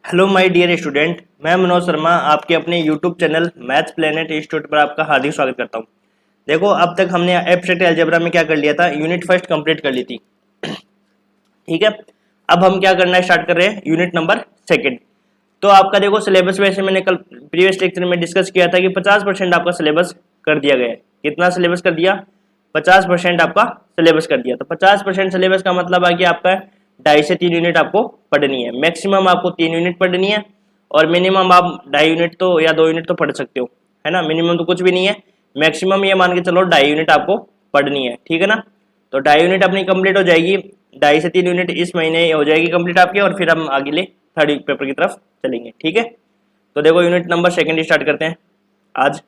Hello my dear student, मैं मनोज शर्मा आपके अपने YouTube channel maths planet institute पर आपका हार्दिक स्वागत करता हूं। देखो, अब तक हमने एब्स्ट्रैक्ट अलजेब्रा में क्या कर लिया था, यूनिट फर्स्ट कंप्लीट कर ली थी। ठीक है, अब हम क्या करना स्टार्ट कर रहे हैं, यूनिट नंबर सेकंड। तो आपका देखो सिलेबस, वैसे मैंने कल प्रीवियस लेक्चर में डिस्कस किया था कि 50% आपका सिलेबस कर दिया गया है। कितना सिलेबस कर दिया? 50% आपका सिलेबस कर दिया। तो 50% सिलेबस का मतलब है कि आपका 2.5 से 3 यूनिट आपको पढ़नी है। मैक्सिमम आपको 3 यूनिट पढ़नी है और मिनिमम आप 2.5 यूनिट तो या 2 यूनिट तो पढ़ सकते हो, है ना। मिनिमम तो कुछ भी नहीं है, मैक्सिमम ये मान के चलो 2.5 यूनिट आपको पढ़नी है। ठीक है ना। तो 2.5 यूनिट अपनी कंप्लीट हो जाएगी, 2.5 से 3 यूनिट इस महीने हो जाएगी कंप्लीट आपकी, और फिर हम आगे थर्ड पेपर की तरफ चलेंगे। ठीक है, तो देखो यूनिट नंबर सेकंड स्टार्ट करते हैं आज।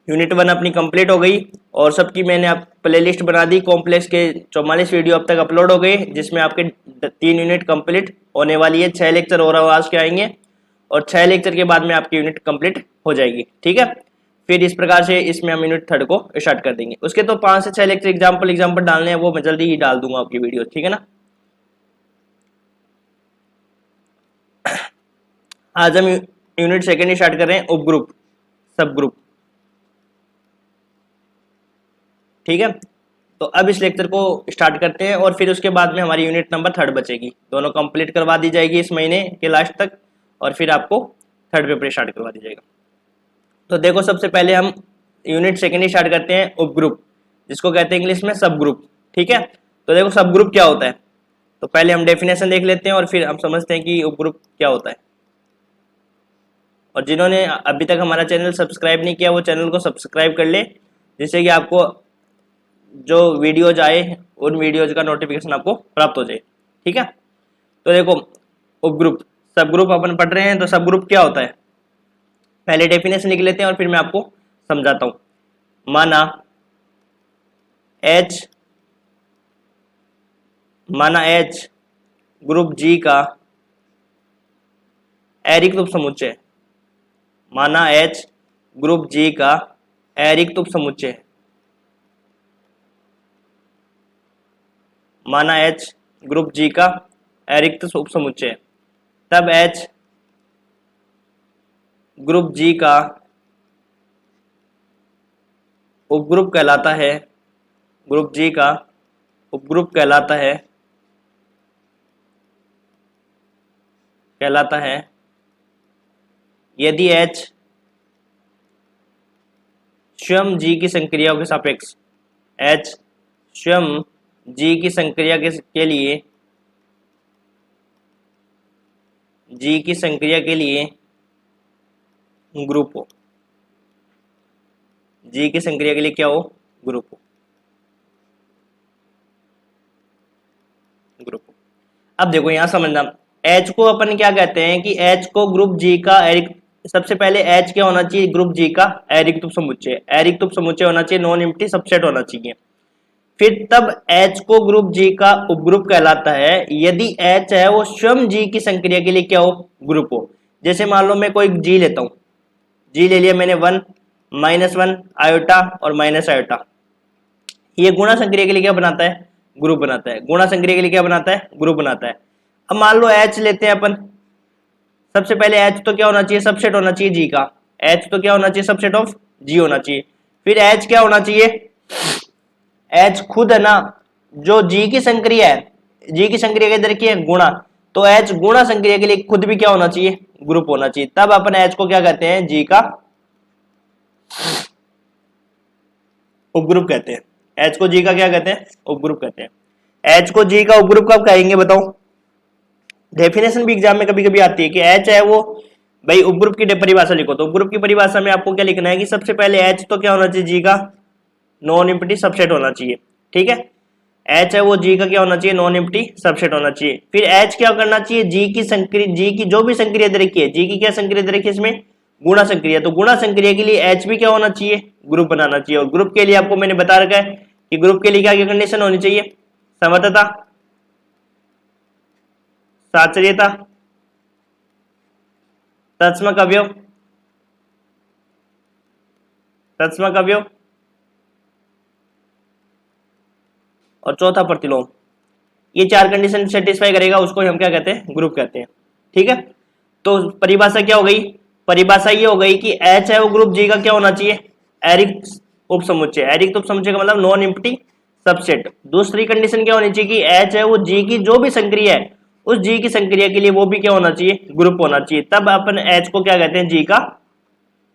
यूनिट 1 अपनी कंप्लीट हो गई और सबकी मैंने आप प्लेलिस्ट बना दी। कॉम्प्लेक्स के 44 वीडियो अब तक अपलोड हो गए, जिसमें आपके 3 यूनिट कंप्लीट होने वाली है। 6 लेक्चर और आज के आएंगे और 6 लेक्चर के बाद में आपकी यूनिट कंप्लीट हो जाएगी। ठीक है, फिर इस प्रकार से इसमें हम यूनिट थर्ड को स्टार्ट कर देंगे। उसके तो 5 से 6 लेक्चर एग्जाम्पल डालने हैं, वो मैं जल्दी ही डाल दूंगा आपकी वीडियो। ठीक है ना। आज हम यूनिट सेकंड स्टार्ट कर रहे हैं, उप ग्रुप, सब ग्रुप। ठीक है, तो अब इस लेक्चर को स्टार्ट करते हैं और फिर उसके बाद में हमारी यूनिट नंबर थर्ड बचेगी। दोनों कंप्लीट करवा दी जाएगी इस महीने के लास्ट तक और फिर आपको थर्ड पेपर स्टार्ट करवा दी जाएगा। तो देखो, सबसे पहले हम यूनिट सेकंड स्टार्ट करते हैं, उप ग्रुप, जिसको कहते हैं इंग्लिश में सब ग्रुप। ठीक है, तो देखो सब ग्रुप क्या होता है, तो पहले हम डेफिनेशन देख लेते हैं और फिर हम समझते हैं कि उप ग्रुप क्या होता है। और जिन्होंने अभी तक हमारा चैनल सब्सक्राइब नहीं किया, वो चैनल को सब्सक्राइब कर ले, जिससे कि आपको जो वीडियोज आए उन वीडियोज का नोटिफिकेशन आपको प्राप्त हो जाए। ठीक है, तो देखो उप ग्रुप, सब ग्रुप अपन पढ़ रहे हैं, तो सब ग्रुप क्या होता है पहले डेफिनेशन लिख लेते हैं और फिर मैं आपको समझाता हूं। एच माना एच ग्रुप जी का एरिक तुप समुच्चय। माना एच ग्रुप जी का एरिक तुप समुच्चय। माना एच ग्रुप जी का एरिक्त उप समुच्चय। तब एच ग्रुप जी का उपग्रुप कहलाता है। ग्रुप जी का उपग्रुप कहलाता है यदि एच स्वयं जी की संक्रियाओं के सापेक्ष, एच स्वयं जी की संक्रिया के लिए, जी की संक्रिया के लिए ग्रुप हो। जी की संक्रिया के लिए क्या हो? ग्रुप हो, ग्रुप हो। अब देखो यहां समझना, एच को अपन क्या कहते हैं कि एच को ग्रुप जी का एरिक, सबसे पहले एच क्या होना चाहिए? ग्रुप जी का एरिक तुप समुच्चय। एरिक तुप समुच्चय होना चाहिए, नॉन एम्प्टी सबसेट होना चाहिए। फिर तब H को ग्रुप G का उपग्रुप कहलाता है यदि H है वो स्वयं G की संक्रिया के लिए क्या हो? ग्रुप हो। जैसे मान लो मैं कोई G लेता हूं, G ले लिया मैंने 1, -1 आयोटा और माइनस आयोटा, ये गुणा संक्रिया के लिए क्या बनाता है? ग्रुप बनाता है। गुणा संक्रिया के लिए क्या बनाता है? ग्रुप बनाता है। अब मान लो H लेते हैं अपन, सबसे पहले H तो क्या होना चाहिए? सबसेट होना चाहिए G का। H तो क्या होना चाहिए? सबसेट ऑफ G होना चाहिए। फिर H क्या होना चाहिए? एच खुद है ना, जो जी की संक्रिया है, जी की संक्रिया के इधर की है गुणा, तो एच गुणा संक्रिया के लिए खुद भी क्या होना चाहिए? ग्रुप होना चाहिए। तब अपन एच को क्या कहते हैं? जी का उपग्रुप कहते हैं। एच को जी का क्या कहते हैं? उपग्रुप कहते हैं। एच को जी का उपग्रुप कब कहेंगे बताओ? डेफिनेशन भी एग्जाम में कभी कभी आती है कि एच है वो, भाई उपग्रुप की परिभाषा लिखो, तो उपग्रुप की परिभाषा में आपको क्या लिखना है कि सबसे पहले एच तो क्या होना चाहिए? जी का नॉन एम्प्टी सबसेट होना चाहिए। ठीक है, एच है वो जी का क्या होना चाहिए? नॉन एम्प्टी सबसेट होना चाहिए। फिर एच क्या करना चाहिए? जी की संक्रिया, जी की जो भी संक्रिया दे रखी है, जी की क्या संक्रिया दे रखी है इसमें? गुणा संक्रिया। तो गुणा संक्रिया के लिए एच भी क्या होना चाहिए? ग्रुप बनाना चाहिए। और ग्रुप के लिए आपको मैंने बता रखा है कि ग्रुप के लिए क्या क्या कंडीशन होनी चाहिए? समर्थता, साचर्यता, तत्समक अवयव, तत्समक अवयव और चौथा प्रतिलोम। ये 4 कंडीशन सेटिस्फाई करेगा उसको हम क्या कहते हैं, ग्रुप कहते हैं। ठीक है, तो परिभाषा क्या हो गई, परिभाषा ये हो गई कि एच है वो ग्रुप जी का क्या होना चाहिए, एरिक उपसमुच्चय। एरिक उपसमुच्चय का मतलब नॉन एम्प्टी सबसेट। दूसरी कंडीशन क्या होनी चाहिए कि एच है वो जी की जो भी संक्रिया है उस जी की संक्रिया के लिए वो भी क्या होना चाहिए, ग्रुप होना चाहिए। तब अपन एच को क्या कहते हैं, जी का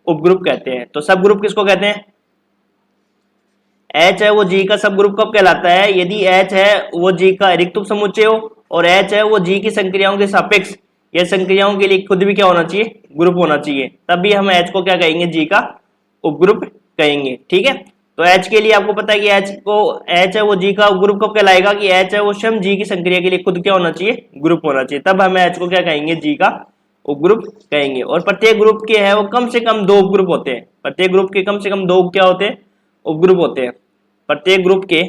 उपग्रुप कहते हैं। तो सब ग्रुप किसको कहते हैं, एच है वो जी का सब ग्रुप कब कहलाता है, यदि एच है वो जी का रिक्त उपसमुच्चय हो और एच है वो जी की संक्रियाओं के सापेक्ष या संक्रियाओं के लिए खुद भी क्या होना चाहिए, ग्रुप होना चाहिए। तब भी हम एच को क्या कहेंगे, जी का उपग्रुप कहेंगे। ठीक है, तो एच के लिए आपको पता है कि एच है वो जी का उपग्रुप कब कहलाएगा कि एच है वो स्वयं जी की संक्रिया के लिए खुद क्या होना चाहिए, ग्रुप होना चाहिए। तब हम एच को क्या कहेंगे, जी का उपग्रुप कहेंगे। और प्रत्येक ग्रुप के है वो कम से कम 2 उपग्रुप होते हैं। प्रत्येक ग्रुप के कम से कम 2 क्या होते हैं, उपग्रुप होते हैं। प्रत्येक ग्रुप के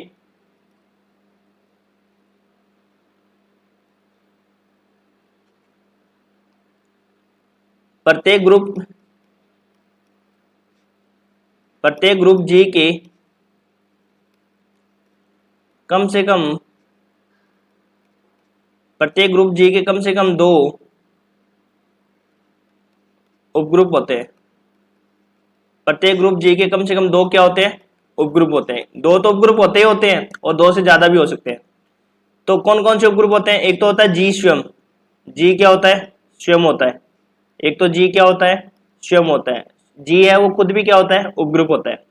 प्रत्येक ग्रुप जी के कम से कम प्रत्येक ग्रुप जी के कम से कम 2 उपग्रुप होते हैं। प्रत्येक ग्रुप जी के कम से कम 2 क्या होते हैं, उपग्रुप होते हैं। 2 तो उपग्रुप होते हैं और 2 से ज्यादा भी हो सकते हैं। तो कौन कौन से उपग्रुप होते हैं, एक तो होता है जी स्वयं। जी क्या होता है, स्वयं होता है। एक तो जी क्या होता है, स्वयं होता है। जी है वो खुद भी क्या होता है, उपग्रुप होता है।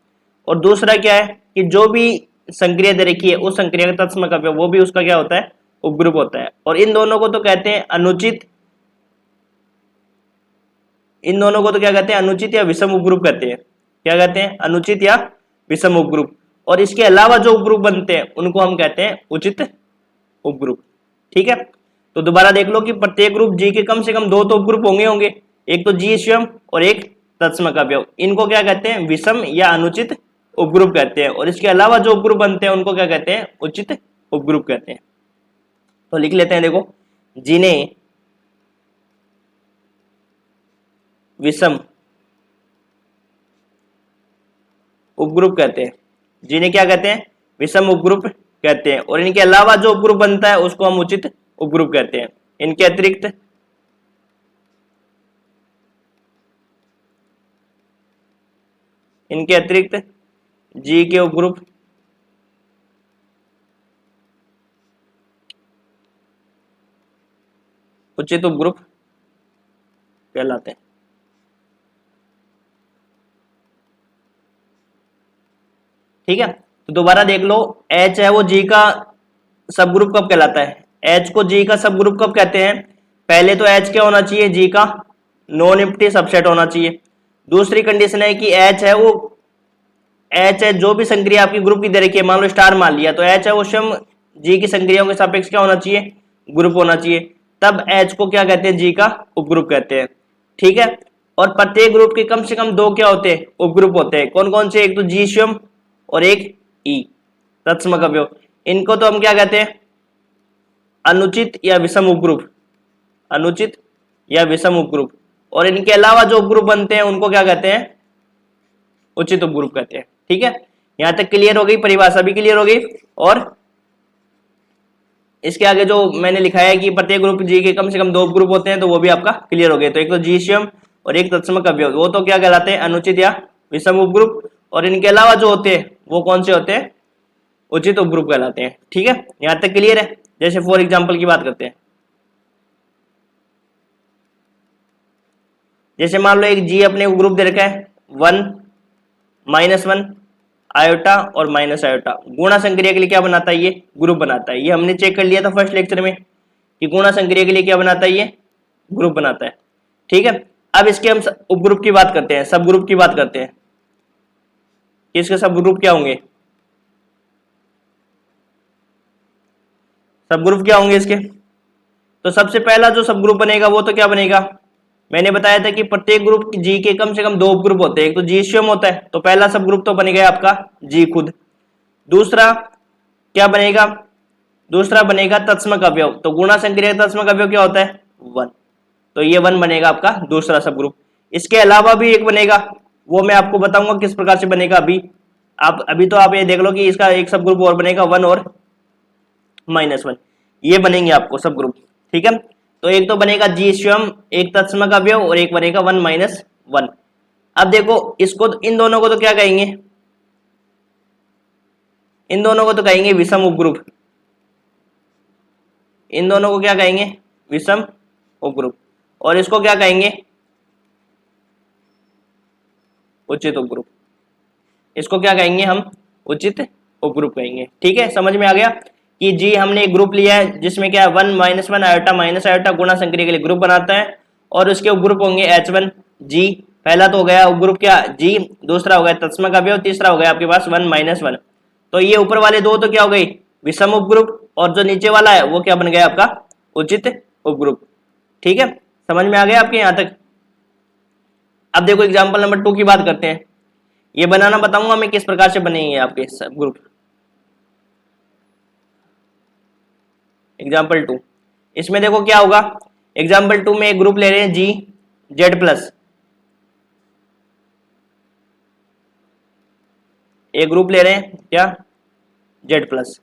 और दूसरा क्या है कि जो भी संक्रिया दे रखी है उस संक्रिया का तत्सम अवयव वो भी उसका क्या होता है, उपग्रुप होता है। और इन दोनों को तो कहते हैं अनुचित, इन दोनों को तो क्या कहते हैं, अनुचित या विषम उपग्रुप कहते हैं। क्या कहते हैं, अनुचित या विषम उपग्रुप। और इसके अलावा जो उपग्रुप बनते हैं उनको हम कहते हैं उचित उपग्रुप। ठीक है, तो दोबारा देख लो कि प्रत्येक ग्रुप जी के कम से कम 2 तो उपग्रुप होंगे, एक तो जी स्वयं और एक तत्सम अवयव। इनको क्या कहते हैं, विषम या अनुचित उपग्रुप कहते हैं। और इसके अलावा जो उपग्रुप बनते हैं उनको क्या कहते हैं, उचित उपग्रुप कहते हैं। तो लिख लेते हैं, देखो, जिन्हें विषम उपग्रुप कहते हैं, जिन्हें क्या कहते हैं, विषम उपग्रुप कहते हैं। और इनके अलावा जो उपग्रुप बनता है उसको हम उचित उपग्रुप कहते हैं। इनके अतिरिक्त जी के उपग्रुप उचित उपग्रुप कहलाते हैं। ठीक है, तो दोबारा देख लो, एच है वो जी का सब ग्रुप कब कहलाता है, एच को जी का सब ग्रुप कब कहते हैं, पहले तो एच क्या होना चाहिए, जी का नॉन एम्प्टी सबसेट होना चाहिए। दूसरी कंडीशन है कि एच है वो, एच है जो भी संक्रिया आपकी ग्रुप की दे रखी है, मान लो स्टार मान लिया, तो एच है वो स्वयं जी की संक्रियाओं के सापेक्ष क्या होना चाहिए, ग्रुप होना चाहिए। तब एच को क्या कहते हैं, जी का उपग्रुप कहते हैं। ठीक है, और प्रत्येक ग्रुप के कम से कम 2 क्या होते हैं, उपग्रुप होते हैं। कौन कौन से, एक तो जी स्वयं और एक ई तत्सम अवयव। इनको तो हम क्या कहते हैं, अनुचित या विषम उपग्रुप, अनुचित या विषम उपग्रुप। और इनके अलावा जो उपग्रुप बनते हैं उनको क्या कहते हैं, उचित उपग्रुप कहते हैं। ठीक है, यहां तक क्लियर हो गई, परिभाषा भी क्लियर हो गई। और इसके आगे जो मैंने लिखा है कि प्रत्येक ग्रुप जी के कम से कम 2 उपग्रुप होते हैं, तो वो भी आपका क्लियर हो गया। तो एक तो जी स्वयं और एक तत्सम अवयव, वो तो क्या कहलाते हैं, अनुचित या विषम उपग्रुप। और इनके अलावा जो होते हैं वो कौन से होते हैं, उचित उपग्रुप कहलाते हैं। ठीक है, यहां तक क्लियर है। जैसे फॉर एग्जांपल की बात करते हैं, जैसे मान लो एक जी अपने ग्रुप दे रखा है 1, -1, आयोटा और माइनस आयोटा। गुणा संक्रिया के लिए क्या बनाता है, ये ग्रुप बनाता है। ये हमने चेक कर लिया था फर्स्ट लेक्चर में कि गुणा संक्रिया के लिए क्या बनाता है, ये ग्रुप बनाता है। ठीक है, अब इसके हम उपग्रुप की बात करते हैं, सब ग्रुप की बात करते हैं। इसके सब ग्रुप क्या होंगे, सब ग्रुप क्या होंगे इसके। तो सबसे पहला जो सब ग्रुप बनेगा वो तो क्या बनेगा, मैंने बताया था कि प्रत्येक ग्रुप जी के कम से कम 2 उपग्रुप होते हैं। एक तो जी स्वयं होता है, तो पहला सब ग्रुप तो बनेगा आपका जी खुद। दूसरा क्या बनेगा, दूसरा बनेगा तत्समक अवयव। तो गुणा संक्रिया तत्समक अवयव क्या होता है, 1, तो ये 1 बनेगा आपका दूसरा सब ग्रुप। इसके अलावा भी एक बनेगा, वो मैं आपको बताऊंगा किस प्रकार से बनेगा। अभी तो आप ये देख लो कि इसका एक सब ग्रुप और बनेगा 1 और -1। ये बनेंगे आपको सब ग्रुप। ठीक है, तो एक तो बनेगा जी स्वयं एक तत्सम का अवयव और एक बनेगा 1 - 1। अब देखो इसको इन दोनों को तो क्या कहेंगे, इन दोनों को तो कहेंगे विषम उपग्रुप। इन दोनों को क्या कहेंगे, विषम उपग्रुप। और इसको क्या कहेंगे, उचित उपग्रुप। इसको क्या कहेंगे हम, उचित उपग्रुप कहेंगे। ठीक है, समझ में आ गया कि जी हमने एक ग्रुप लिया है जिसमें क्या है 1 - 1 आयोटा माइनस आयोटा गुणा संक्रिया के लिए ग्रुप बनाता है और उसके उपग्रुप होंगे H1 जी। पहला तो हो गया उपग्रुप क्या जी, दूसरा हो गया तत्सम का अवयव, तीसरा हो गया आपके पास 1 - 1। तो ये ऊपर वाले दो तो क्या हो गई विषम उपग्रुप और जो नीचे वाला है वो क्या बन गया आपका उचित उपग्रुप। ठीक है, समझ में आ गया आपके यहां तक। अब देखो एग्जाम्पल नंबर 2 की बात करते हैं। ये बनाना बताऊंगा मैं किस प्रकार से बनेंगे आपके सब ग्रुप। एग्जाम्पल 2, इसमें देखो क्या होगा, एग्जाम्पल 2 में एक ग्रुप ले रहे हैं जी जेड प्लस, एक ग्रुप ले रहे हैं क्या जेड प्लस।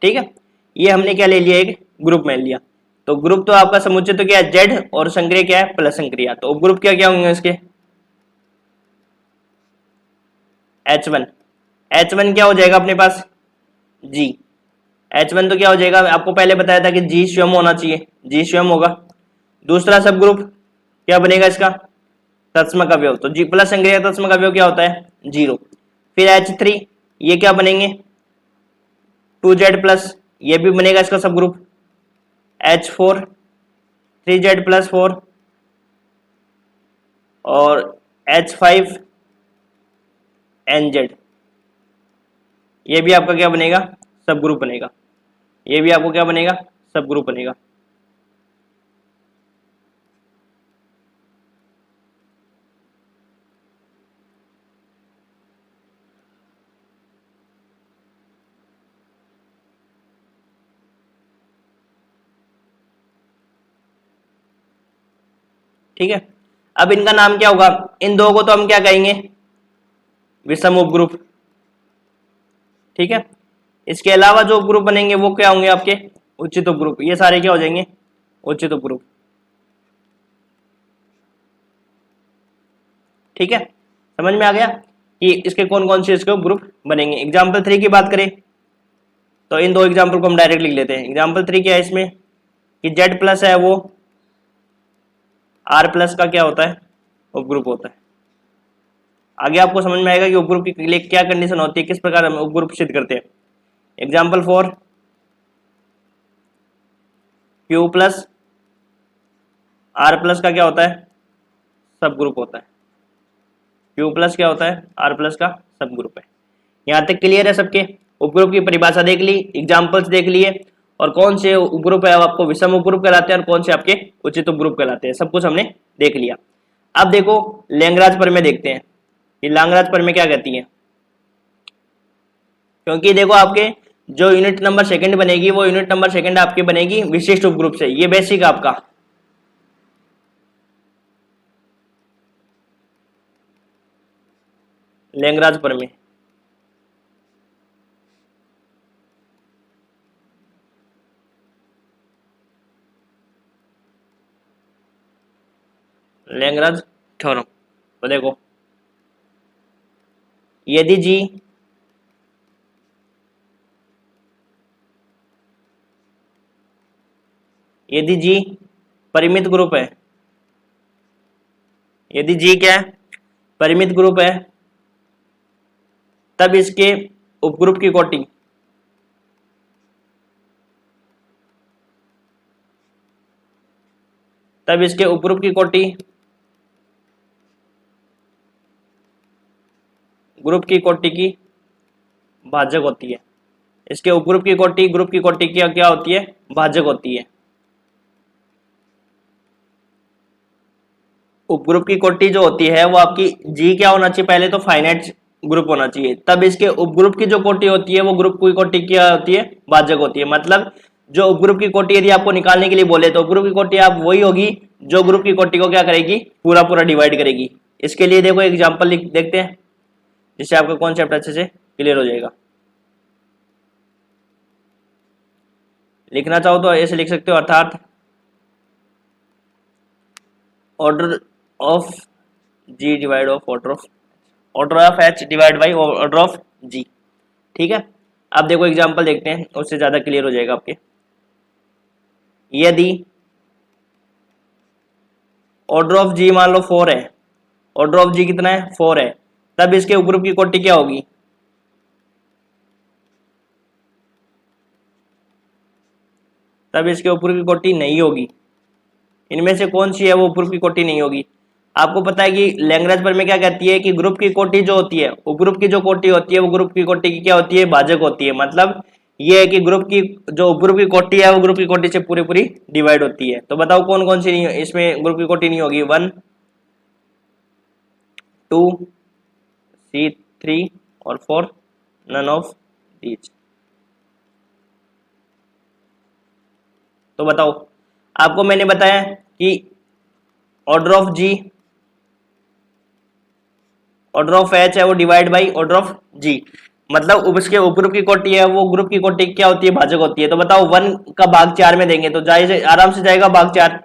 ठीक है, ये हमने क्या ले लिया, एक ग्रुप में लिया। तो ग्रुप तो आपका समुच्चय तो क्या है जेड और संक्रिया क्या है प्लस संक्रिया। तो उपग्रुप क्या क्या होंगे इसके, H1। H1 क्या हो जाएगा अपने पास जी, H1 तो क्या हो जाएगा, आपको पहले बताया था कि जी स्वयं होना चाहिए, जी स्वयं होगा। दूसरा सब ग्रुप क्या बनेगा इसका तत्सम का अवयव, तो जी प्लस संक्रिया तत्सम का अवयव क्या होता है 0। फिर H3 ये क्या बनेंगे 2Z प्लस, ये भी बनेगा इसका सब ग्रुप। H4 3Z प्लस 4 और H5 NZ, ये भी आपका क्या बनेगा सब ग्रुप बनेगा, ये भी आपको क्या बनेगा सब ग्रुप बनेगा। ठीक है, अब इनका नाम क्या होगा, इन दो को तो हम क्या कहेंगे विषम उपग्रुप। ठीक है, इसके अलावा जो उपग्रुप बनेंगे वो क्या होंगे आपके उचित उपग्रुप, ये सारे क्या हो जाएंगे उचित उपग्रुप। ठीक है, समझ में आ गया कि इसके कौन कौन से इसके ग्रुप बनेंगे। एग्जाम्पल 3 की बात करें तो इन दो एग्जाम्पल को हम डायरेक्ट लिख लेते हैं। एग्जाम्पल 3 क्या है इसमें कि जेड प्लस है वो आर प्लस का क्या होता है उपग्रुप होता है। आगे आपको समझ में आएगा कि उपग्रुप के लिए क्या कंडीशन होती है, किस प्रकार हम उपग्रुप सिद्ध करते हैं। Example 4 Q plus R plus का क्या होता है सब ग्रुप होता है। क्यू प्लस क्या होता है आर प्लस का सब ग्रुप है। यहाँ तक क्लियर है सबके, उपग्रुप की परिभाषा देख ली, एग्जाम्पल्स देख लिए और कौन से उपग्रुप है आपको विषम उपग्रुप कहलाते हैं और कौन से आपके उचित उपग्रुप कहलाते हैं, सब कुछ हमने देख लिया। अब देखो लैंग्राज प्रमेय देखते हैं, ये लैंग्राज प्रमेय क्या कहती है। क्योंकि देखो आपके जो यूनिट नंबर सेकंड बनेगी वो यूनिट नंबर सेकंड आपकी बनेगी विशिष्ट उपग्रुप से, ये बेसिक आपका। लैंग्राज प्रमेय लैंग्राज थ्योरम, तो देखो यदि जी यदि जी परिमित ग्रुप है, यदि जी क्या है परिमित ग्रुप है, तब इसके उपग्रुप की कोटि तब इसके उपग्रुप की कोटि ग्रुप की कोटि की भाजक होती है। इसके उपग्रुप की कोटि ग्रुप की कोटि की क्या होती है भाजक होती है। उपग्रुप की कोटि जो होती है वो आपकी जी क्या होना चाहिए, पहले तो फाइनाइट ग्रुप होना चाहिए, तब इसके उपग्रुप की जो कोटि होती है वो ग्रुप की कोटि क्या होती है भाजक होती है। मतलब जो उपग्रुप की कोटि यदि आपको निकालने के लिए बोले तो उपग्रुप की कोटि आप वही होगी जो ग्रुप की कोटि को क्या करेगी पूरा पूरा डिवाइड करेगी। इसके लिए देखो एग्जाम्पल देखते हैं जिससे आपका कॉन्सेप्ट अच्छे से क्लियर हो जाएगा। लिखना चाहो तो ऐसे लिख सकते हो, अर्थात order of G divide of order of H divide by order of G. ठीक है, अब देखो एग्जांपल देखते हैं, उससे ज्यादा क्लियर हो जाएगा आपके। यदि ऑर्डर ऑफ जी मान लो 4 है, ऑर्डर ऑफ जी कितना है 4 है, तब इसके उपरूप की कोटि क्या होगी? तब इसके ऊपर की कोटि नहीं होगी। इनमें से कौन सी है वो ऊपर की कोटि नहीं होगी? आपको पता है कि लैग्रेंज पर में क्या कहती है कि ग्रुप की कोटि जो होती है, उपग्रुप की जो कोटि होती है वो ग्रुप की कोटि की क्या होती है? भाजक होती है। मतलब ये है कि ग्रुप की जो उपग्रुप की कोटि है वो ग्रुप की कोटि से पूरी पूरी डिवाइड होती है। तो बताओ कौन कौन सी नहीं, इसमें ग्रुप की कोटि नहीं होगी? 1 2 3 और 4, नन ऑफ दीज। तो बताओ, आपको मैंने बताया कि order of G, order of H है वो divide by order of G, मतलब उसके उपग्रुप की कोटि है वो ग्रुप की कोटि क्या होती है? भाजक होती है। तो बताओ 1 का भाग 4 में देंगे तो जाए आराम से जाएगा भाग 4,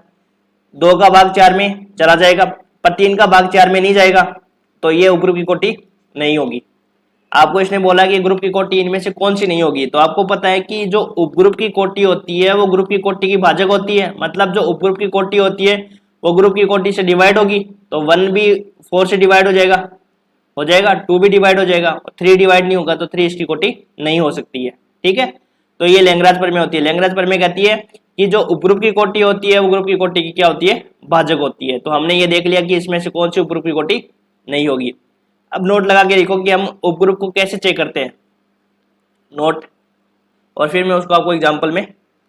2 का भाग 4 में चला जाएगा, पर 3 का भाग 4 में नहीं जाएगा, तो ये उपग्रुप की कोटि नहीं होगी। आपको इसने बोला कि ग्रुप की कोटि इनमें से कौन सी नहीं होगी, तो आपको पता है कि जो उपग्रुप की कोटि होती है वो ग्रुप की कोटि की भाजक होती है। मतलब जो उपग्रुप की कोटि होती है वो ग्रुप की कोटि से डिवाइड होगी, तो 1 भी 4 से डिवाइड हो जाएगा, 2 भी डिवाइड हो जाएगा, 3 डिवाइड नहीं होगा, तो 3 इसकी कोटि नहीं हो सकती है। ठीक है, तो ये लैग्रेंज प्रमेय होती है। लैग्रेंज प्रमेय कहती है कि जो उपग्रुप की कोटि होती है वो ग्रुप की कोटि की क्या होती है? भाजक होती है। तो हमने ये देख लिया कि इसमें से कौन सी उपग्रुप की कोटि नहीं होगी। अब नोट लगा के देखो कि हम उपग्रुप को कैसे चेक करते हैं, नोट, और फिर मैं उसको आपको एग्जांपल में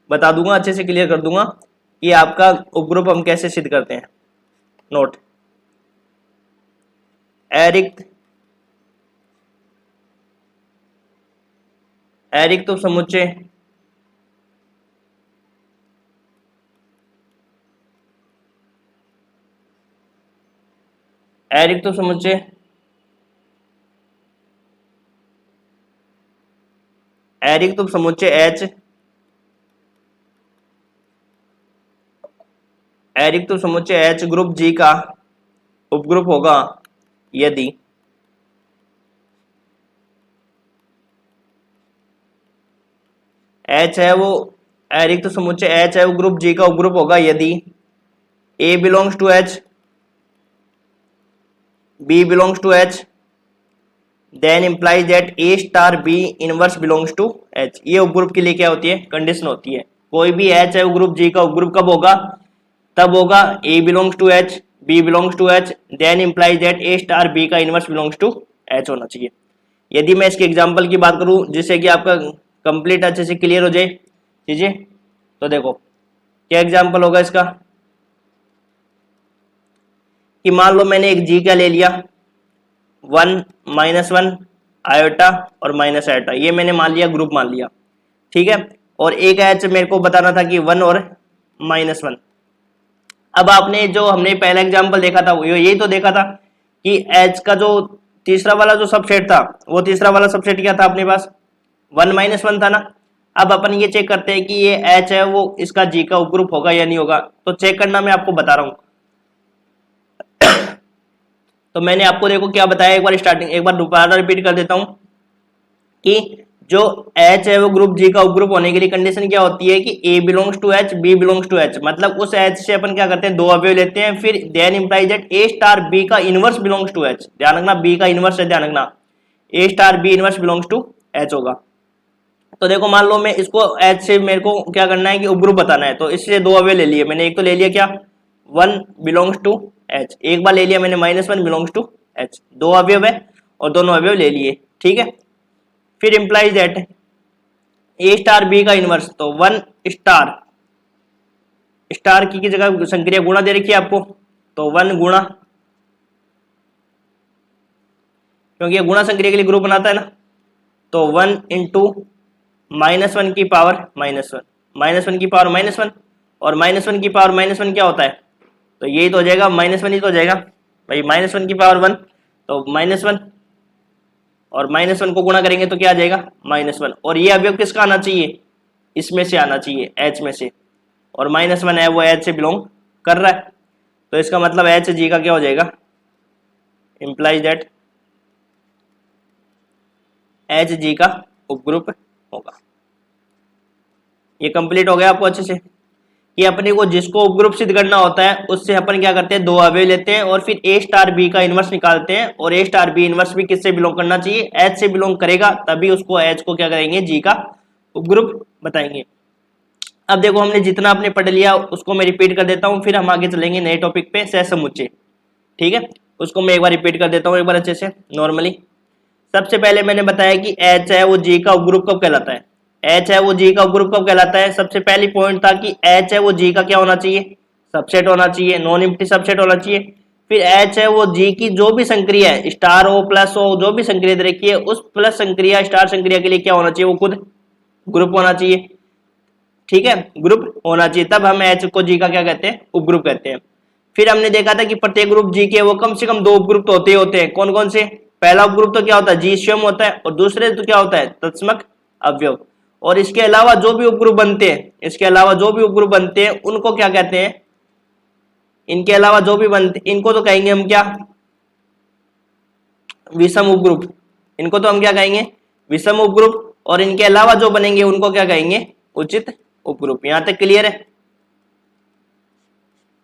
बता दूंगा, अच्छे से क्लियर कर दूंगा कि आपका उपग्रुप हम कैसे सिद्ध करते हैं। नोट, एरिक्ट समुच्चय एरिक्ट समुच्चय एरिक्ट समुच्चय एच, एरिक्ट समुच्चय एच ग्रुप जी का उपग्रुप होगा यदि एच है वो, एरिक्ट समुच्चय एच है वो ग्रुप जी का उपग्रुप होगा यदि A belongs to H, B belongs to H, then implies that A star B inverse belongs to H. ये उपग्रुप के लिए क्या होती है? कंडीशन होती है। कोई भी एच है वो ग्रुप जी का उपग्रुप कब होगा? तब होगा A belongs to H, B belongs to H, then implies that A star B का इनवर्स बिलोंग्स टू एच होना चाहिए। यदि मैं इसके एग्जाम्पल की बात करूं जिससे कि आपका कंप्लीट अच्छे से क्लियर हो जाए चीजें, तो देखो क्या एग्जाम्पल होगा इसका कि मान लो मैंने एक जी का ले लिया 1 -1 आयोटा और माइनस आयोटा, ये मैंने मान लिया ग्रुप मान लिया। ठीक है, और एक एच मेरे को बताना था कि 1 और -1। अब आपने जो हमने पहला एग्जाम्पल देखा था यही तो देखा था कि एच का जो तीसरा वाला जो सबसेट था वो तीसरा वाला सबसेट क्या था अपने पास? 1 -1 था ना। अब अपन ये चेक करते हैं कि ये एच है वो इसका जी का उपग्रुप होगा या नहीं होगा। तो चेक करना मैं आपको बता रहा हूं। तो मैंने आपको देखो क्या बताया, एक बार दोबारा रिपीट कर देता हूं कि जो H है वो ग्रुप जी का उपग्रुप होने के लिए कंडीशन क्या होती है कि A belongs to H, B belongs to H। मतलब उस H से अपन क्या करते हैं? 2 अवयव लेते हैं, फिर then implies that A star B का इनवर्स बिलोंग्स टू H। ध्यान रखना B का इनवर्स है, ध्यान रखना A star B inverse belongs to H होगा। तो देखो मान लो मैं इसको H से मेरे को क्या करना है कि उपग्रुप बताना है, तो इससे 2 अवयव ले लिए मैंने। एक तो ले लिया क्या 1 बिलोंग्स टू H, एक बार ले लिया मैंने -1 बिलोंग्स टू H। 2 अवयव है और दोनों अवयव ले लिए। ठीक है, फिर implies that A star B का इनवर्स, तो 1 स्टार, स्टार की जगह संक्रिया गुणा दे रखी है आपको, तो 1 गुणा, क्योंकि ये गुणा संक्रिया के लिए ग्रुप बनाता है ना, तो 1 इंटू -1 की पावर -1, -1 की पावर -1, और -1 की पावर -1 क्या होता है? तो यही तो हो जाएगा -1 ही तो हो जाएगा भाई, -1 की पावर 1 तो -1, और -1 को गुणा करेंगे तो क्या आ जाएगा? -1। और ये अवयव किसका आना चाहिए? इसमें से आना चाहिए, एच में से, और -1 है वो एच से बिलोंग कर रहा है, तो इसका मतलब एच जी का क्या हो जाएगा, इंप्लाइज दैट एच जी का उपग्रुप होगा। ये कंप्लीट हो गया आपको अच्छे से कि अपने को जिसको उपग्रुप सिद्ध करना होता है उससे अपन क्या करते हैं, दो अवयव लेते हैं और फिर ए स्टार बी का इनवर्स निकालते हैं, और ए स्टार बी इनवर्स भी किससे बिलोंग करना चाहिए, एच से बिलोंग करेगा, तभी उसको एच को क्या करेंगे, जी का उपग्रुप बताएंगे। अब देखो हमने जितना आपने पढ़ लिया उसको मैं रिपीट कर देता हूं, फिर हम आगे चलेंगे नए टॉपिक पे, सहसमुच्चय। ठीक है, उसको मैं एक बार रिपीट कर देता हूं एक बार अच्छे से नॉर्मली। सबसे पहले मैंने बताया कि एच है वो जी का उपग्रुप कब कहलाता है, एच है वो जी का उपग्रुप कब कहलाता है। सबसे पहली पॉइंट था कि एच है वो जी का क्या होना चाहिए, सबसेट होना चाहिए, नॉन एम्प्टी सबसेट होना चाहिए। फिर एच है वो जी की जो भी संक्रिया है, स्टार हो प्लस हो, जो भी संक्रिया दे रखी है, उस प्लस संक्रिया स्टार संक्रिया के लिए क्या होना चाहिए, वो खुद ग्रुप होना चाहिए। ठीक है, ग्रुप होना चाहिए, तब हम एच को जी का क्या कहते हैं, उपग्रुप कहते हैं। फिर हमने देखा था कि प्रत्येक ग्रुप जी के वो कम से कम दो उपग्रुप तो होते ही होते हैं, कौन कौन से, पहला उपग्रुप तो क्या होता है, जी स्वयं होता है, और दूसरे तो क्या होता है, तत्समक अवयव। और इसके अलावा जो भी उपग्रुप बनते हैं, इसके अलावा जो भी उपग्रुप बनते हैं उनको क्या कहते हैं, इनके अलावा जो भी बनते इनको तो कहेंगे हम क्या, विषम उपग्रुप। इनको तो हम क्या कहेंगे, विषम उपग्रुप, और इनके अलावा जो बनेंगे उनको क्या कहेंगे, उचित उपग्रुप। यहां तक क्लियर है,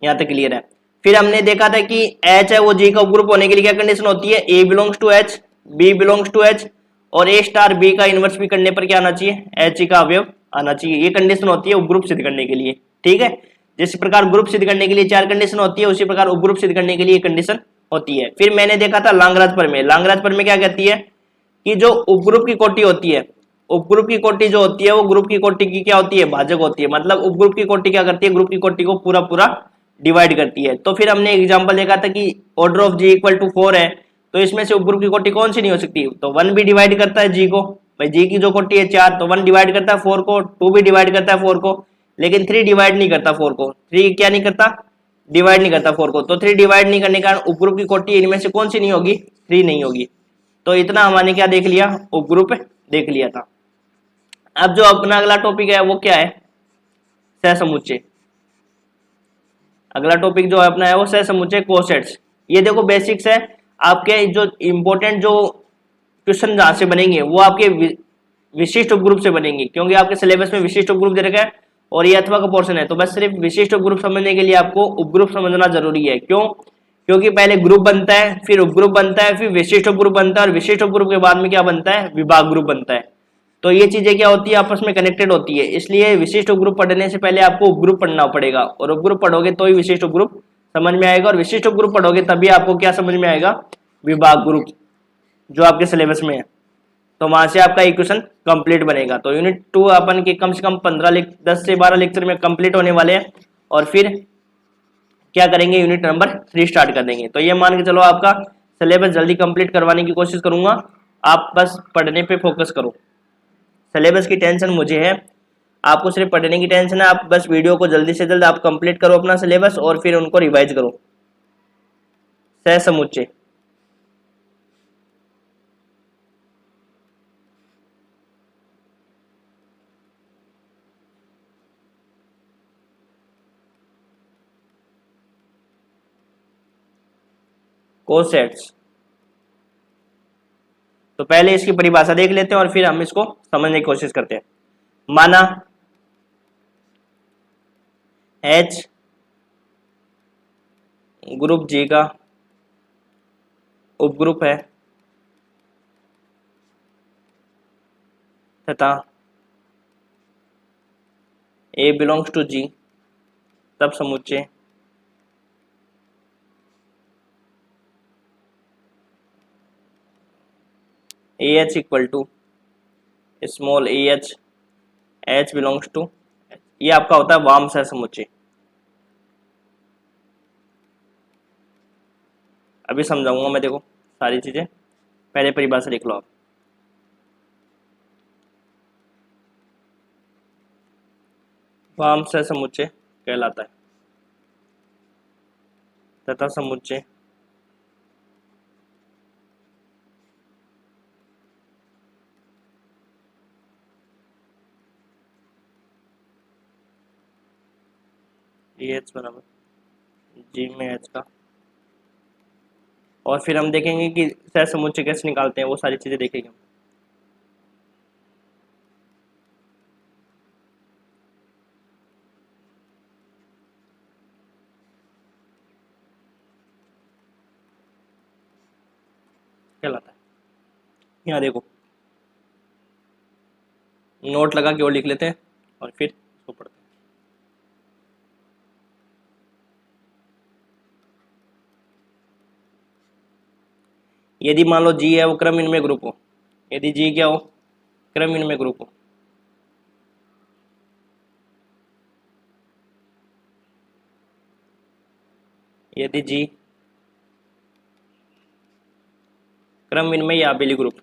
यहां तक क्लियर है। फिर हमने देखा था कि एच है वो जी का उपग्रुप होने के लिए क्या कंडीशन होती है, A belongs to H, B belongs to H, और ए स्टार बी का इनवर्स भी करने पर क्या आना चाहिए, एच का अवयव आना चाहिए। ये कंडीशन होती है उपग्रुप सिद्ध करने के लिए। ठीक है, जिस प्रकार ग्रुप सिद्ध करने के लिए चार कंडीशन होती है, उसी प्रकार उपग्रुप सिद्ध करने के लिए कंडीशन होती है। फिर मैंने देखा था लांगराज प्रमेय, लांगराज प्रमेय क्या कहती है कि जो उपग्रुप की कोटि होती है, उपग्रुप की कोटि जो होती है वो ग्रुप की कोटि की क्या होती है, भाजक होती है। मतलब उपग्रुप की कोटि क्या करती है, ग्रुप की कोटि को पूरा पूरा डिवाइड करती है। तो फिर हमने एग्जांपल देखा था कि order of G equal to 4 है, तो इसमें से उपग्रुप की कोटि कौन सी नहीं हो सकती, तो 1 भी डिवाइड करता है जी को, भाई जी की जो कोटि है 4, तो 1 डिवाइड करता है 4 को, 2 भी डिवाइड करता है 4 को, लेकिन 3 डिवाइड नहीं करता 4 को, 3 क्या नहीं करता, डिवाइड नहीं करता 4 को। तो 3 डिवाइड नहीं करने के कारण उपग्रुप की कोटि इनमें से कौन सी नहीं होगी, 3 नहीं होगी। तो इतना हमने क्या देख लिया, उपग्रुप देख लिया था। अब जो अपना अगला टॉपिक है वो क्या है, सहसमुच्चय। अगला टॉपिक जो है अपना है वो सहसमुच्चय कोसेट्स। ये देखो बेसिक्स है, आपके जो इंपॉर्टेंट जो क्वेश्चन जहां से बनेंगे वो आपके विशिष्ट उपग्रुप से बनेंगे, क्योंकि आपके सिलेबस में विशिष्ट उपग्रुप दे रखा है और ये अथवा का पोर्शन है, तो बस सिर्फ विशिष्ट उपग्रुप समझने के लिए आपको उपग्रुप समझना जरूरी है। क्यों, क्योंकि पहले ग्रुप बनता है, फिर उपग्रुप बनता है, फिर विशिष्ट उपग्रुप बनता है, और विशिष्ट उपग्रुप के बाद में क्या बनता है, विभाग ग्रुप बनता है। तो ये चीजें क्या होती है, आपस में कनेक्टेड होती है, इसलिए विशिष्ट उपग्रुप पढ़ने से पहले आपको उपग्रुप पढ़ना पड़ेगा, और उपग्रुप पढ़ोगे तो ही विशिष्ट उपग्रुप समझ में आएगा, और विशिष्ट उपग्रुप पढ़ोगे तभी आपको क्या समझ में आएगा, विभाग ग्रुप जो आपके सिलेबस में है। तो वहां से आपका इक्वेशन कंप्लीट बनेगा। तो यूनिट 2 अपन के कम से कम 10 से 12 लेक्चर में कंप्लीट होने वाले हैं, और फिर क्या करेंगे, यूनिट नंबर 3 स्टार्ट कर देंगे। तो ये मान के चलो आपका सिलेबस जल्दी कंप्लीट करवाने की कोशिश करूंगा, आप बस पढ़ने पे फोकस करो। सिलेबस की टेंशन मुझे है, आपको सिर्फ पढ़ने की टेंशन है। आप बस वीडियो को जल्दी से जल्द आप कंप्लीट करो अपना सिलेबस, और फिर उनको रिवाइज करो। सहसमुच्चय, कोसेट्स। तो पहले इसकी परिभाषा देख लेते हैं और फिर हम इसको समझने की कोशिश करते हैं। माना एच ग्रुप जी का उपग्रुप है तथा ए बिलोंग्स टू जी, तब समुच्चय A H equal to small a H, H belongs to, ये आपका होता है वाम सहसमुच्चय। अभी समझाऊंगा मैं, देखो सारी चीजें, पहले परिभाषा लिख लो आप। वाम सहसमुच्चय कहलाता है तथा समुच्चय एच बराबर जी में एच का, और फिर हम देखेंगे कि सहसमुच्चय कैसे निकालते हैं, वो सारी चीजें देखेंगे हम। क्या लाता है यहाँ देखो, नोट लगा के और लिख लेते हैं और फिर इसको पढ़ते हैं। यदि मान लो जी है वो क्रम इनमें ग्रुप हो, यदि जी क्या हो, क्रम इनमें ग्रुप हो, यदि जी क्रम इनमें या आबेली ग्रुप,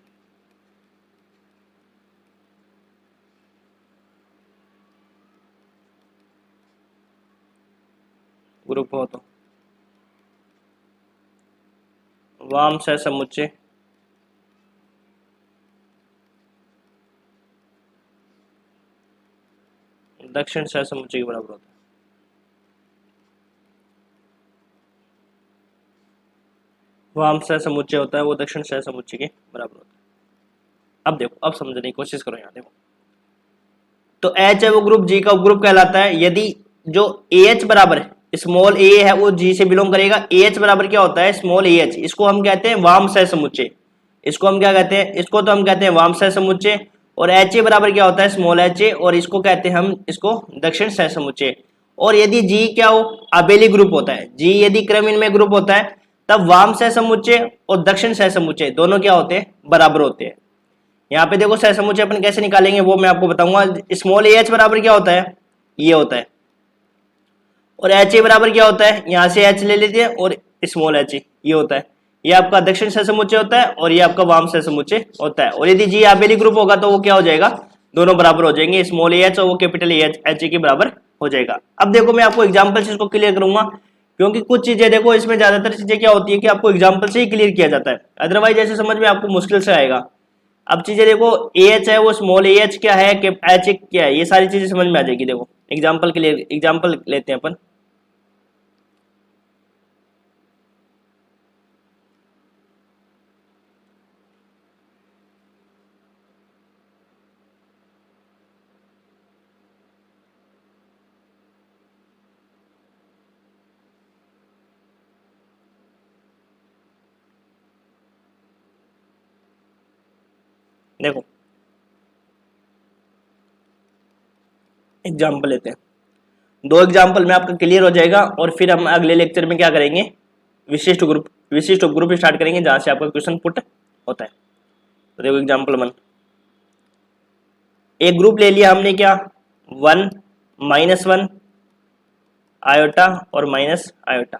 ग्रुप हो तो वाम सहसमुच्चय दक्षिण सहसमुच्चय के बराबर होता है। वाम सहसमुच्चय होता है वो दक्षिण सहसमुच्चय के बराबर होता है। अब देखो, अब समझने की कोशिश करो, यहाँ देखो, तो एच है वो ग्रुप जी का उपग्रुप कहलाता है यदि जो ए एच बराबर है, स्मॉल ए है वो जी से बिलोंग करेगा। ए एच बराबर क्या होता है, स्मॉल ए एच, इसको हम कहते हैं वाम सहसमुच्चय, इसको हम क्या कहते हैं, इसको तो हम कहते हैं वाम सहसमुच्चय। और एच ए बराबर क्या होता है, स्मॉल एच ए, और इसको कहते हैं हम इसको दक्षिण सहसमुच्चय। और यदि जी क्या हो, आबेली ग्रुप होता है, जी यदि क्रमिन में ग्रुप होता है तब वाम सहसमुच्चय और दक्षिण सहसमुच्चय दोनों क्या होते हैं, बराबर होते हैं। यहाँ पे देखो सहसमुच्चय अपन कैसे निकालेंगे वो मैं आपको बताऊंगा। स्मॉल ए एच बराबर क्या होता है, ये होता है, और एच ए बराबर क्या होता है, यहाँ से एच ले लेते हैं और स्मॉल एच ए, ये होता है। ये आपका दक्षिण सहसमुच्चय होता है और ये आपका वाम सहसमुच्चय होता है। और यदि जी आबेली ग्रुप होगा तो वो क्या हो जाएगा, दोनों बराबर हो जाएंगे, स्मॉल ए एच और वो कैपिटल एच ए के बराबर हो जाएगा। अब देखो मैं आपको एग्जाम्पल से इसको क्लियर करूंगा, क्योंकि कुछ चीजें देखो इसमें ज्यादातर चीजें क्या होती है कि आपको एग्जाम्पल से ही क्लियर किया जाता है, अदरवाइज ऐसे समझ में आपको मुश्किल से आएगा। अब चीजें देखो, ए एच है वो स्मॉल ए एच क्या है, एच ए क्या है, ये सारी चीजें समझ में आ जाएगी। देखो एग्जाम्पल के लिए एग्जाम्पल लेते हैं अपन। देखो एग्जाम्पल लेते हैं, दो एग्जाम्पल में आपका क्लियर हो जाएगा, और फिर हम अगले लेक्चर में क्या करेंगे, विशिष्ट ग्रुप स्टार्ट करेंगे जहां से आपका क्वेश्चन पुट होता है। तो देखो एग्जाम्पल 1, एक ग्रुप ले लिया हमने क्या, 1 -1 आयोटा और माइनस आयोटा,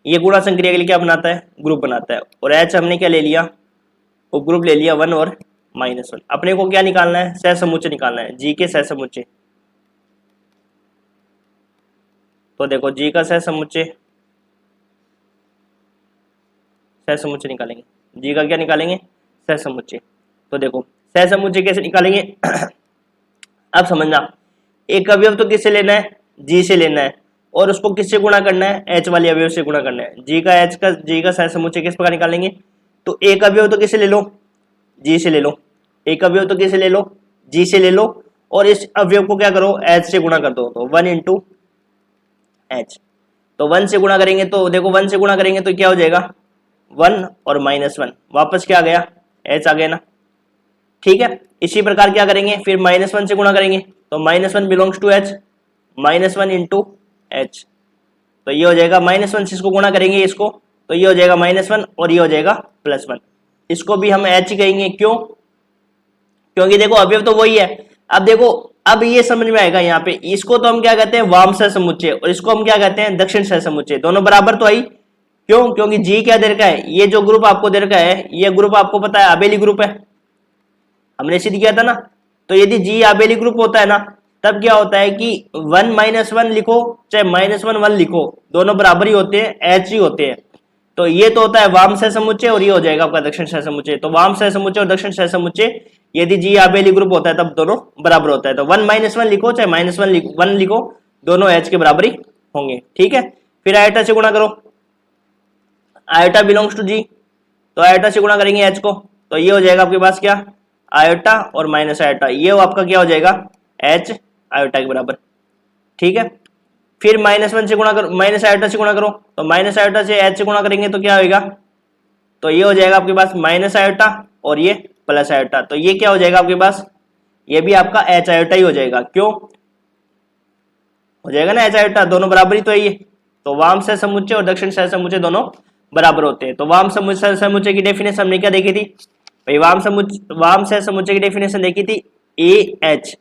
ये गुणा संक्रिया के लिए क्या बनाता है, ग्रुप बनाता है। और एच हमने क्या ले लिया, उपग्रुप ले लिया 1 और -1। अपने को क्या निकालना है, सहसमुच्चय निकालना है, जी के सहसमुच्चय। तो देखो जी का सहसमुच्चय निकालेंगे, जी का क्या निकालेंगे, सहसमुच्चय। तो देखो सहसमुच्चय कैसे निकालेंगे अब समझना, एक अवयव तो किससे लेना है, जी से लेना है, और उसको किससे गुणा करना है, एच वाले अवयव से गुणा करना है। जी का सहसमुच्चय किस प्रकार निकालेंगे, तो एक अवयव तो किससे ले लो, जी से ले लो, एक अवयव तो किससे ले लो, जी से ले लो, और इस अवयव को क्या करो, एच से गुणा कर दो, तो 1 × एच। तो 1 से गुणा करेंगे तो देखो 1 से गुणा करेंगे तो क्या हो जाएगा, 1 और -1, वापस क्या आ गया, एच आ गया ना, ठीक है। इसी प्रकार क्या करेंगे, फिर -1 से गुणा करेंगे तो -1 बिलोंग्स टू एच, -1 × एच, तो ये हो जाएगा -1 से इसको गुणा करेंगे इसको, तो ये हो जाएगा -1 और ये हो जाएगा +1। इसको भी हम एच ही कहेंगे, क्यों, क्योंकि देखो अवयव तो वही है। अब देखो अब ये समझ में आएगा, यहाँ पे इसको तो हम क्या कहते हैं, वाम सहसमुच्चय, और इसको हम क्या कहते हैं, दक्षिण सहसमुच्चय, दोनों बराबर तो आई, क्यों, क्योंकि जी क्या दे रखा है, ये जो ग्रुप आपको दे रखा है, ये ग्रुप आपको पता है आबेली ग्रुप है, हमने सिद्ध किया था ना। तो यदि जी आबेली ग्रुप होता है ना, तब क्या होता है कि 1 -1 लिखो चाहे -1 1 लिखो, दोनों बराबर ही होते हैं, एच ही होते हैं। तो ये तो होता है वाम सहसमुच्चय और ये हो जाएगा आपका दक्षिण सहसमुच्चय। तो वाम सहसमुच्चय और दक्षिण सहसमुच्चय यदि जी आबेली ग्रुप होता है तब दोनों बराबर होता है। तो 1 -1 लिखो चाहे -1 1 लिखो, दोनों एच के बराबर ही होंगे। ठीक है, फिर आयोटा से गुणा करो, आयोटा बिलोंग्स टू जी, तो आयोटा से गुणा करेंगे एच को, तो ये हो जाएगा आपके पास क्या, आयोटा और माइनस आयोटा, ये आपका क्या हो जाएगा, एच आयोटा के बराबर। ठीक है, फिर -1 से गुणा करो, माइनस आयोटा से गुणा करो, तो माइनस आयोटा से एच से गुणा करेंगे तो क्या होगा, तो ये हो जाएगा आपके पास माइनस आयोटा और ये प्लस आयोटा, तो ये क्या हो जाएगा आपके पास, ये भी आपका एच आयोटा ही हो जाएगा। क्यों हो जाएगा ना, एच आयोटा दोनों बराबर ही तो है ये, तो वाम सह समुच्चय और दक्षिण सह समुच्चय दोनों बराबर होते हैं। तो वाम समुच्चय की डेफिनेशन हमने क्या देखी थी भाई, वाम सह समुच्चय की डेफिनेशन देखी थी ए एच,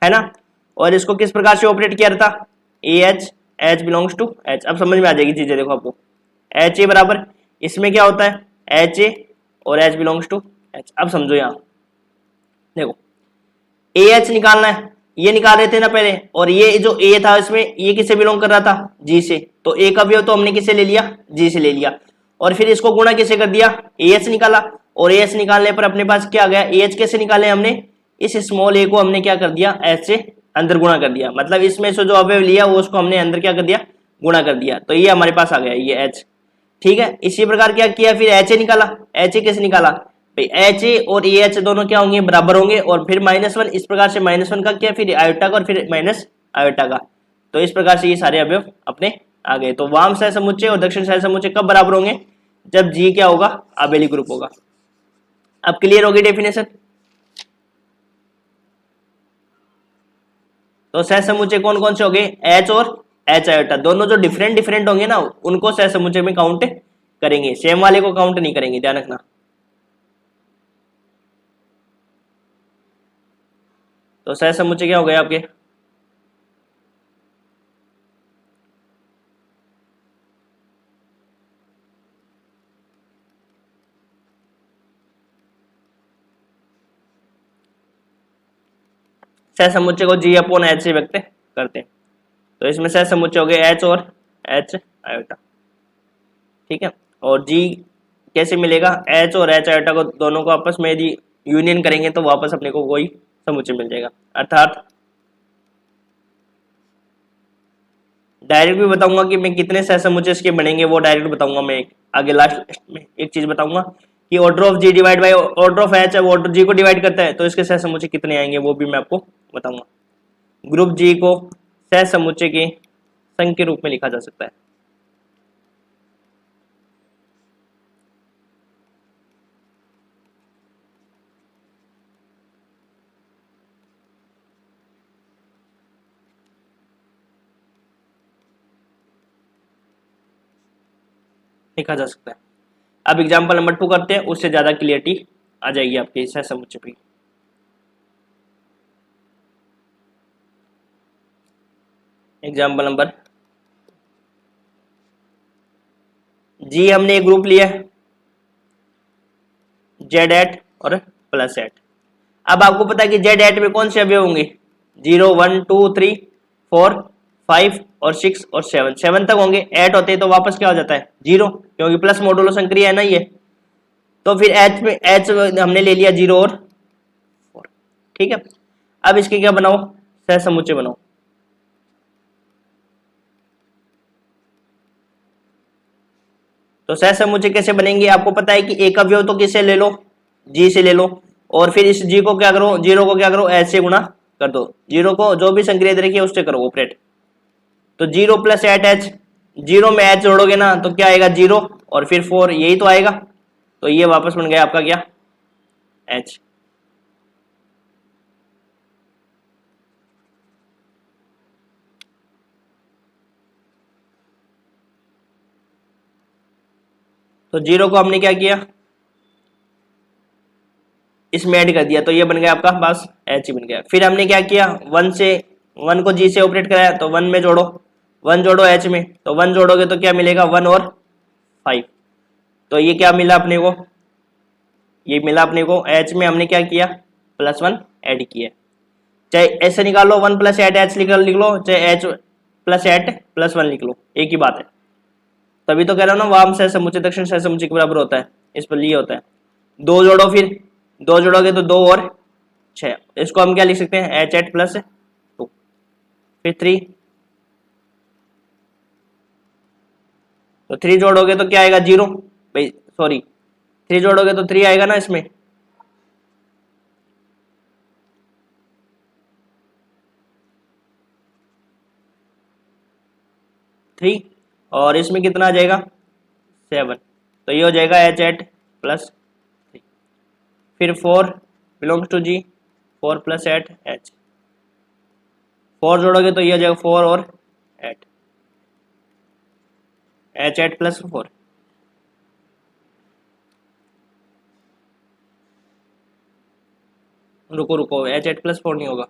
है ना, और इसको किस प्रकार से ऑपरेट किया था, A H, H belongs to H. अब समझ में आ जाएगी चीजें, देखो आपको एच ए बराबर, इसमें क्या होता है एच ए और एच बिलोंग्स टू एच। अब समझो यहाँ देखो, ए एच निकालना है, ये निकाल रहे थे ना पहले, और ये जो ए था इसमें ये किससे बिलोंग कर रहा था, जी से, तो ए का अवयव तो हमने किससे ले लिया, जी से ले लिया, और फिर इसको गुणा किससे कर दिया, ए एच निकाला, और ए एच निकालने पर अपने पास क्या आ गया, ए एच कैसे निकाले हमने, इस स्मॉल ए को हमने क्या कर दिया, एच से अंदर गुणा कर दिया, मतलब इसमें से जो अवयव लिया वो उसको हमने अंदर क्या कर दिया, गुणा कर दिया, तो ये हमारे पास आ गया ये एच। ठीक है, इसी प्रकार क्या किया, फिर एच ए निकाला, एच ए कैसे निकाला भाई, एच ए और ए एच दोनों क्या होंगे, बराबर होंगे, और फिर -1, इस प्रकार से -1 का क्या, फिर आयोटा का, और फिर माइनस आयोटा का, तो इस प्रकार से ये सारे अवयव अपने आ गए। तो वाम सह समुच्चय और दक्षिण सह समुच्चय कब बराबर होंगे, जब जी क्या होगा, आबेली ग्रुप होगा। अब क्लियर होगी डेफिनेशन। तो सह समुच्चय कौन कौन से हो गए, एच और एच आयोटा, दोनों जो डिफरेंट डिफरेंट होंगे ना उनको सह समुच्चय में काउंट करेंगे, सेम वाले को काउंट नहीं करेंगे, ध्यान रखना। तो सह समुच्चय क्या हो गए आपके, सह समुच्चय को जी अपॉन एच से व्यक्त करते हैं, तो इसमें सह समुच्चय हो गए एच और एच आयोटा। ठीक है, और जी कैसे मिलेगा, एच और एच आयोटा को दोनों को आपस में यदि यूनियन करेंगे तो वापस अपने को कोई समुच्चय मिल जाएगा। अर्थात डायरेक्ट भी बताऊंगा कि मैं कितने सह समुच्चय इसके बनेंगे, वो डायरेक्ट बताऊंगा मैं आगे लास्ट में। एक चीज बताऊंगा कि order of G divide by order of H, order G को डिवाइड करता है तो इसके सह समुच्चय कितने आएंगे वो भी मैं आपको बताऊंगा। ग्रुप जी को सह समुच्चय के संघ के रूप में लिखा जा सकता है। लिखा जा सकता है। अब एग्जाम्पल नंबर 2 करते हैं, उससे ज्यादा क्लियरिटी आ जाएगी आपके सह समुच्चय पे। एग्जाम्पल नंबर जी, हमने एक ग्रुप लिया जेड एट और प्लस एट। अब आपको पता है कि जेड एट में कौन से अवयव होंगे, 0 1 2 3 4 5 और 6 और 7, 7 तक होंगे। एट होते हैं तो वापस क्या हो जाता है 0, क्योंकि प्लस मोडुलो संक्रिया है ना ये। तो फिर एच में एच हमने ले लिया 0 और 4। ठीक है, अब इसके क्या बनाओ, सह समुच्चय बनाओ। तो सह समुच्चय कैसे बनेंगे, आपको पता है कि एक अवयव तो किससे ले लो, जी से ले लो, और फिर इस जी को क्या करो, 0 को क्या करो, एच से गुणा कर दो, 0 को जो भी संक्रिया दे रखी है उससे करो ऑपरेट। तो 0 प्लस 8h, 0 में h जोड़ोगे ना तो क्या आएगा 0 और फिर 4, यही तो आएगा। तो ये वापस बन गया आपका क्या, h। तो 0 को हमने क्या किया, इसमें ऐड कर दिया, तो ये बन गया आपका बस h ही बन गया। फिर हमने क्या किया, 1 को g से ऑपरेट कराया, तो 1 में जोड़ो, 1 जोड़ो h में, तो 1 जोड़ोगे तो क्या मिलेगा 1 और 5। तो ये क्या मिला अपने को, ये मिला अपने को h में हमने क्या किया +1 ऐड किया। चाहे ऐसे निकालो 1 + 8h लिख लो, चाहे h + 8 + 1 लिख लो, एक ही बात है। तभी तो कह रहा हूँ ना, वाम सह समुच्चय दक्षिण सह समुच्चय के बराबर होता है, इस पर लिए होता है। 2 जोड़ो, फिर 2 जोड़ोगे तो 2 और 6, इसको हम क्या लिख सकते हैं h8 + 2, फिर 3 तो 3 जोड़ोगे तो क्या आएगा 0, भाई सॉरी 3 जोड़ोगे तो 3 आएगा ना इसमें, थ्री, और इसमें कितना आ जाएगा 7, तो ये हो जाएगा H8 प्लस 3। फिर 4 belongs to G, 4 plus 8 H, 4 जोड़ोगे तो ये हो जाएगा 4 और 8, H8 प्लस 4। रुको रुको, H8 प्लस 4 नहीं होगा,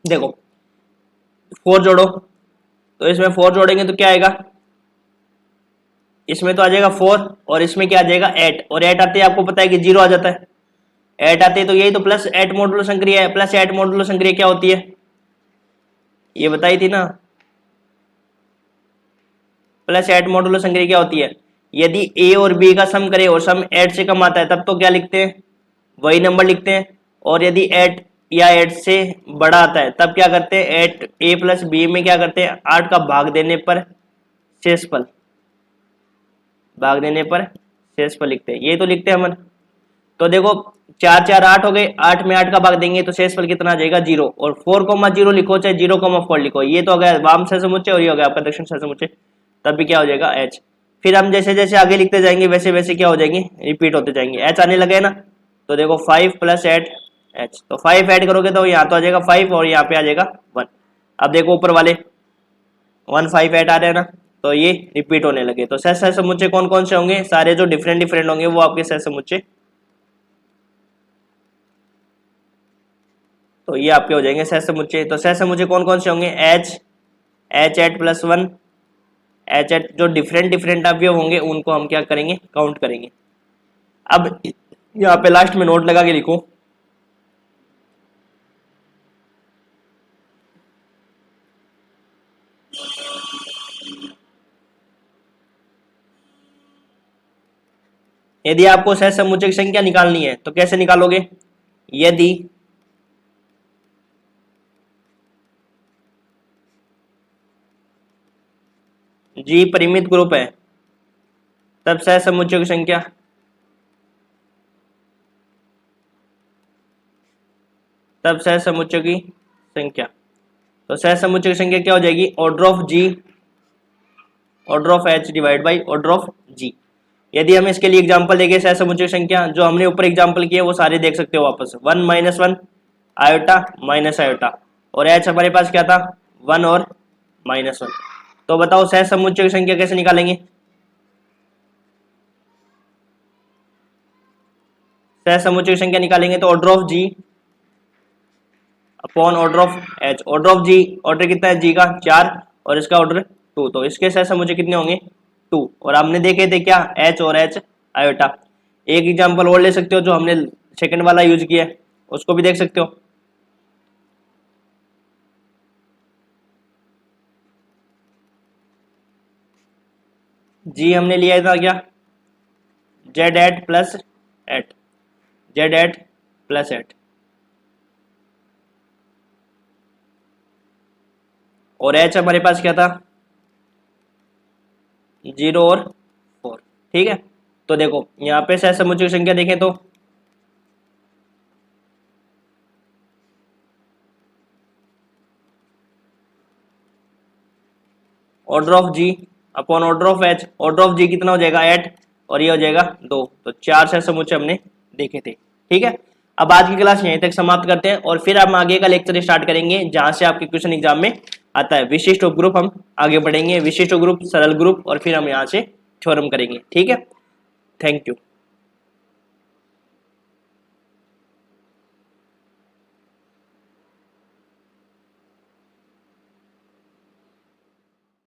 देखो 4 जोड़ो, तो इसमें 4 जोड़ेंगे तो क्या आएगा, इसमें तो आ जाएगा 4 और इसमें क्या आ जाएगा 8, और 8 आते ही आपको पता है कि 0 आ जाता है, 8 आते ही तो यही तो प्लस 8 मॉडुलो संक्रिया है। प्लस 8 मॉडुलो संक्रिया क्या होती है, ये बताई थी ना, प्लस 8 मॉडुलो संक्रिया क्या होती है, यदि ए और बी का सम करे और सम 8 से कम आता है तब तो क्या लिखते हैं, वही नंबर लिखते हैं, और यदि 8 या 8 से बड़ा आता है तब क्या करते हैं, 8 ए प्लस बी में क्या करते हैं, 8 का भाग देने पर शेषफल, भाग देने पर शेषफल लिखते हैं, ये तो लिखते हैं हम। तो देखो 4 4 8 हो गए, 8 में 8 का भाग देंगे तो शेषफल कितना आ जाएगा 0, और 4,0 लिखो चाहे 0,4 लिखो, ये तो हो गया वाम सहसमुच्चय और ये हो गया आपका दक्षिण सहसमुच्चय, तब भी क्या हो जाएगा H। फिर हम जैसे जैसे आगे लिखते जाएंगे वैसे वैसे क्या हो जाएंगे, रिपीट होते जाएंगे, H आने लगे ना, तो देखो 5 प्लस 8 H, तो 5 ऐड करोगे तो यहाँ तो आ जाएगा 5 और यहाँ पे आ जाएगा 1। अब देखो ऊपर वाले 1 5 8 आ रहे हैं ना, तो ये रिपीट होने लगे, तो सहसमुच्चय कौन कौन से होंगे, सारे जो डिफरेंट डिफरेंट होंगे वो आपके सहसमुच्चय, तो ये आपके हो जाएंगे सहसमुच्चय। तो सहसमुच्चय कौन कौन से होंगे, H8 प्लस 1, H8 जो डिफरेंट डिफरेंट अवयव होंगे उनको हम क्या करेंगे, काउंट करेंगे। अब यहाँ पे लास्ट में नोट लगा के लिखो, यदि आपको सहसमुच्चय की संख्या निकालनी है तो कैसे निकालोगे, यदि G परिमित ग्रुप है तब सहसमुच्चय की संख्या, तब सहसमुच्चय की संख्या, तो सहसमुच्चय की संख्या क्या हो जाएगी, order of G, order of H divide by order of G। यदि हम इसके लिए एग्जांपल देंगे सहसमुच्चय की संख्या, जो हमने ऊपर एग्जांपल किए वो सारे देख सकते हो वापस, 1 माइनस 1 आयोटा माइनस आयोटा, और H हमारे पास क्या था 1 और माइनस 1। तो बताओ सहसमुच्चय की संख्या कैसे निकालेंगे, सहसमुच्चय की संख्या निकालेंगे तो order of G upon order of H, order of G, order कितना है G का 4 और इसका ऑर्डर 2, तो इसके सहसमुच्चय कितने होंगे 2, और हमने देखे थे क्या H और H आयोटा। एक एग्जांपल और ले सकते हो जो हमने सेकंड वाला यूज किया है, उसको भी देख सकते हो, G हमने लिया था क्या Z8 प्लस 8, Z8 प्लस 8, और H हमारे पास क्या था 0 और 4, ठीक है। तो देखो यहाँ पे सहसमुच्चय की संख्या देखें तो order of G upon order of H, order of G कितना हो जाएगा 8 और ये हो जाएगा 2, तो 4 सहसमुच्चय हमने देखे थे, ठीक है। अब आज की क्लास यहीं तक समाप्त करते हैं और फिर हम आगे का लेक्चर स्टार्ट करेंगे जहां से आपके क्वेश्चन एग्जाम में आता है विशिष्ट उपग्रुप, हम आगे बढ़ेंगे विशिष्ट उपग्रुप, सरल ग्रुप, और फिर हम यहाँ से थ्योरम करेंगे, ठीक है। Thank you.